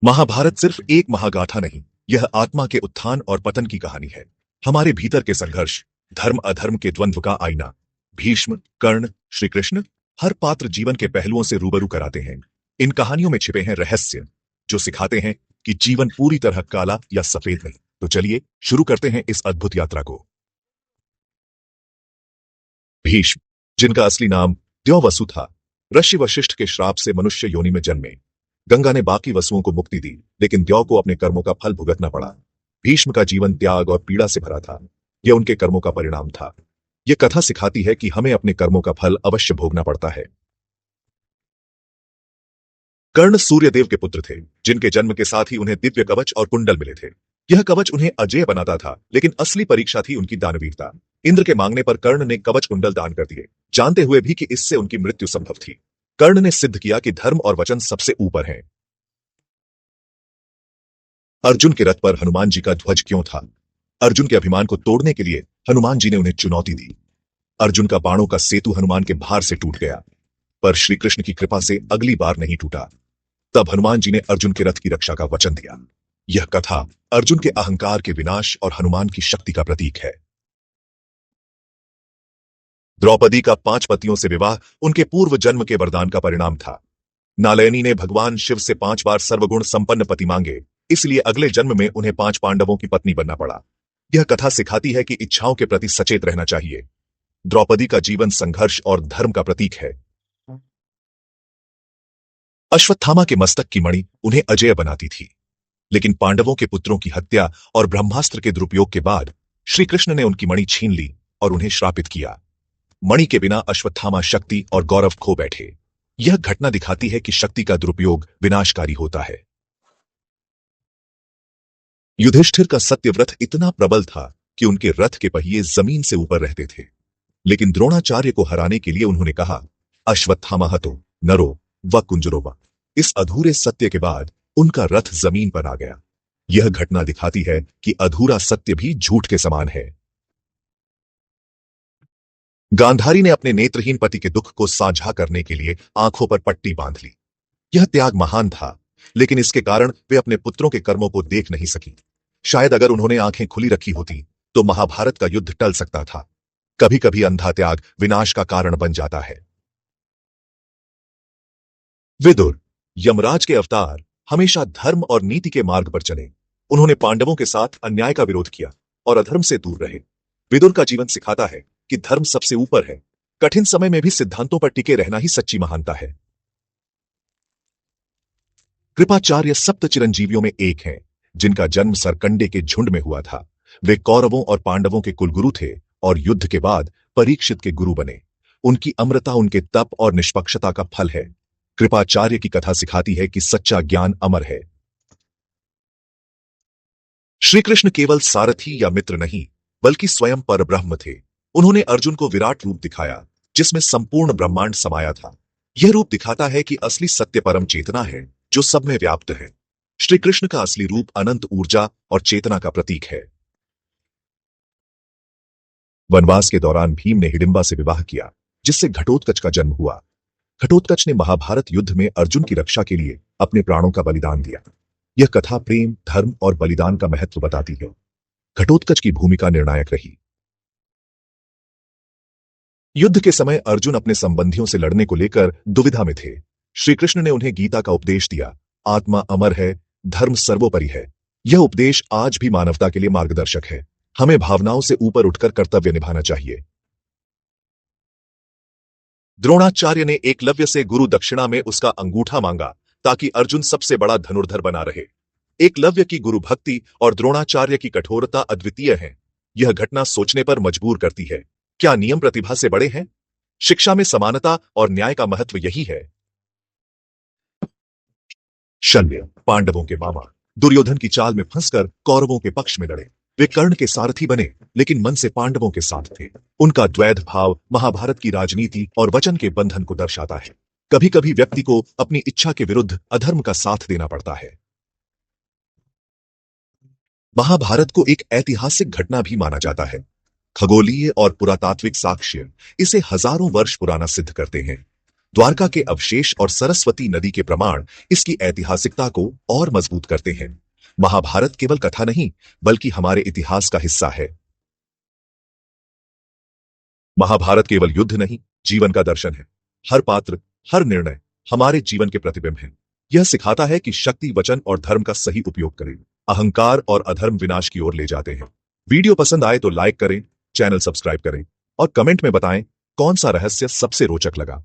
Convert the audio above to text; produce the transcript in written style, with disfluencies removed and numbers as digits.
महाभारत सिर्फ एक महागाथा नहीं, यह आत्मा के उत्थान और पतन की कहानी है। हमारे भीतर के संघर्ष, धर्म अधर्म के द्वंद्व का आईना। भीष्म, कर्ण, श्री कृष्ण, हर पात्र जीवन के पहलुओं से रूबरू कराते हैं। इन कहानियों में छिपे हैं रहस्य जो सिखाते हैं कि जीवन पूरी तरह काला या सफेद नहीं। तो चलिए शुरू करते हैं इस अद्भुत यात्रा को। भीष्म, जिनका असली नाम द्यौवसु था, ऋषि वशिष्ठ के श्राप से मनुष्य योनि में जन्मे। गंगा ने बाकी वसुओं को मुक्ति दी, लेकिन द्यौ को अपने कर्मों का फल भुगतना पड़ा। भीष्म का जीवन त्याग और पीड़ा से भरा था। यह उनके कर्मों का परिणाम था। यह कथा सिखाती है कि हमें अपने कर्मों का फल अवश्य भोगना पड़ता है। कर्ण सूर्यदेव के पुत्र थे, जिनके जन्म के साथ ही उन्हें दिव्य कवच और कुंडल मिले थे। यह कवच उन्हें अजेय बनाता था, लेकिन असली परीक्षा थी उनकी दानवीरता। इंद्र के मांगने पर कर्ण ने कवच कुंडल दान कर दिए, जानते हुए भी कि इससे उनकी मृत्यु संभव थी। कर्ण ने सिद्ध किया कि धर्म और वचन सबसे ऊपर है। अर्जुन के रथ पर हनुमान जी का ध्वज क्यों था? अर्जुन के अभिमान को तोड़ने के लिए हनुमान जी ने उन्हें चुनौती दी। अर्जुन का बाणों का सेतु हनुमान के भार से टूट गया, पर श्री कृष्ण की कृपा से अगली बार नहीं टूटा। तब हनुमान जी ने अर्जुन के रथ की रक्षा का वचन दिया। यह कथा अर्जुन के अहंकार के विनाश और हनुमान की शक्ति का प्रतीक है। द्रौपदी का 5 पतियों से विवाह उनके पूर्व जन्म के वरदान का परिणाम था। नालयनी ने भगवान शिव से 5 बार सर्वगुण संपन्न पति मांगे, इसलिए अगले जन्म में उन्हें 5 पांडवों की पत्नी बनना पड़ा। यह कथा सिखाती है कि इच्छाओं के प्रति सचेत रहना चाहिए। द्रौपदी का जीवन संघर्ष और धर्म का प्रतीक है। अश्वत्थामा के मस्तक की मणि उन्हें अजेय बनाती थी, लेकिन पांडवों के पुत्रों की हत्या और ब्रह्मास्त्र के दुरुपयोग के बाद श्री कृष्ण ने उनकी मणि छीन ली और उन्हें श्रापित किया। मणि के बिना अश्वत्थामा शक्ति और गौरव खो बैठे। यह घटना दिखाती है कि शक्ति का दुरुपयोग विनाशकारी होता है। युधिष्ठिर का सत्यव्रत इतना प्रबल था कि उनके रथ के पहिए जमीन से ऊपर रहते थे, लेकिन द्रोणाचार्य को हराने के लिए उन्होंने कहा, अश्वत्थामा हतो नरो व कुंजरो व। इस अधूरे सत्य के बाद उनका रथ जमीन पर आ गया। यह घटना दिखाती है कि अधूरा सत्य भी झूठ के समान है। गांधारी ने अपने नेत्रहीन पति के दुख को साझा करने के लिए आंखों पर पट्टी बांध ली। यह त्याग महान था, लेकिन इसके कारण वे अपने पुत्रों के कर्मों को देख नहीं सकी। शायद अगर उन्होंने आंखें खुली रखी होती तो महाभारत का युद्ध टल सकता था। कभी कभी अंधा त्याग विनाश का कारण बन जाता है। विदुर, यमराज के अवतार, हमेशा धर्म और नीति के मार्ग पर चले। उन्होंने पांडवों के साथ अन्याय का विरोध किया और अधर्म से दूर रहे। विदुर का जीवन सिखाता है कि धर्म सबसे ऊपर है। कठिन समय में भी सिद्धांतों पर टिके रहना ही सच्ची महानता है। कृपाचार्य सप्त चिरंजीवियों में एक हैं, जिनका जन्म सरकंडे के झुंड में हुआ था। वे कौरवों और पांडवों के कुलगुरु थे और युद्ध के बाद परीक्षित के गुरु बने। उनकी अमरता उनके तप और निष्पक्षता का फल है। कृपाचार्य की कथा सिखाती है कि सच्चा ज्ञान अमर है। श्री कृष्ण केवल सारथी या मित्र नहीं, बल्कि स्वयं परब्रह्म थे। उन्होंने अर्जुन को विराट रूप दिखाया, जिसमें संपूर्ण ब्रह्मांड समाया था। यह रूप दिखाता है कि असली सत्य परम चेतना है, जो सब में व्याप्त है। श्री कृष्ण का असली रूप अनंत ऊर्जा और चेतना का प्रतीक है। वनवास के दौरान भीम ने हिडिंबा से विवाह किया, जिससे घटोत्कच का जन्म हुआ। घटोत्कच ने महाभारत युद्ध में अर्जुन की रक्षा के लिए अपने प्राणों का बलिदान दिया। यह कथा प्रेम, धर्म और बलिदान का महत्व बताती है। घटोत्कच की भूमिका निर्णायक रही। युद्ध के समय अर्जुन अपने संबंधियों से लड़ने को लेकर दुविधा में थे। श्री कृष्ण ने उन्हें गीता का उपदेश दिया, आत्मा अमर है, धर्म सर्वोपरि है। यह उपदेश आज भी मानवता के लिए मार्गदर्शक है। हमें भावनाओं से ऊपर उठकर कर्तव्य निभाना चाहिए। द्रोणाचार्य ने एकलव्य से गुरु दक्षिणा में उसका अंगूठा मांगा, ताकि अर्जुन सबसे बड़ा धनुर्धर बना रहे। एकलव्य की गुरु भक्ति और द्रोणाचार्य की कठोरता अद्वितीय है। यह घटना सोचने पर मजबूर करती है। क्या नियम प्रतिभा से बड़े हैं? शिक्षा में समानता और न्याय का महत्व यही है। शल्य, पांडवों के मामा, दुर्योधन की चाल में फंसकर कौरवों के पक्ष में लड़े। वे कर्ण के सारथी बने, लेकिन मन से पांडवों के साथ थे। उनका द्वैध भाव महाभारत की राजनीति और वचन के बंधन को दर्शाता है। कभी कभी व्यक्ति को अपनी इच्छा के विरुद्ध अधर्म का साथ देना पड़ता है। महाभारत को एक ऐतिहासिक घटना भी माना जाता है। खगोलीय और पुरातात्विक साक्ष्य इसे हजारों वर्ष पुराना सिद्ध करते हैं। द्वारका के अवशेष और सरस्वती नदी के प्रमाण इसकी ऐतिहासिकता को और मजबूत करते हैं। महाभारत केवल कथा नहीं, बल्कि हमारे इतिहास का हिस्सा है। महाभारत केवल युद्ध नहीं, जीवन का दर्शन है। हर पात्र, हर निर्णय हमारे जीवन के प्रतिबिंब हैं। यह सिखाता है कि शक्ति, वचन और धर्म का सही उपयोग करें। अहंकार और अधर्म विनाश की ओर ले जाते हैं। वीडियो पसंद आए तो लाइक करें, चैनल सब्सक्राइब करें और कमेंट में बताएं कौन सा रहस्य सबसे रोचक लगा।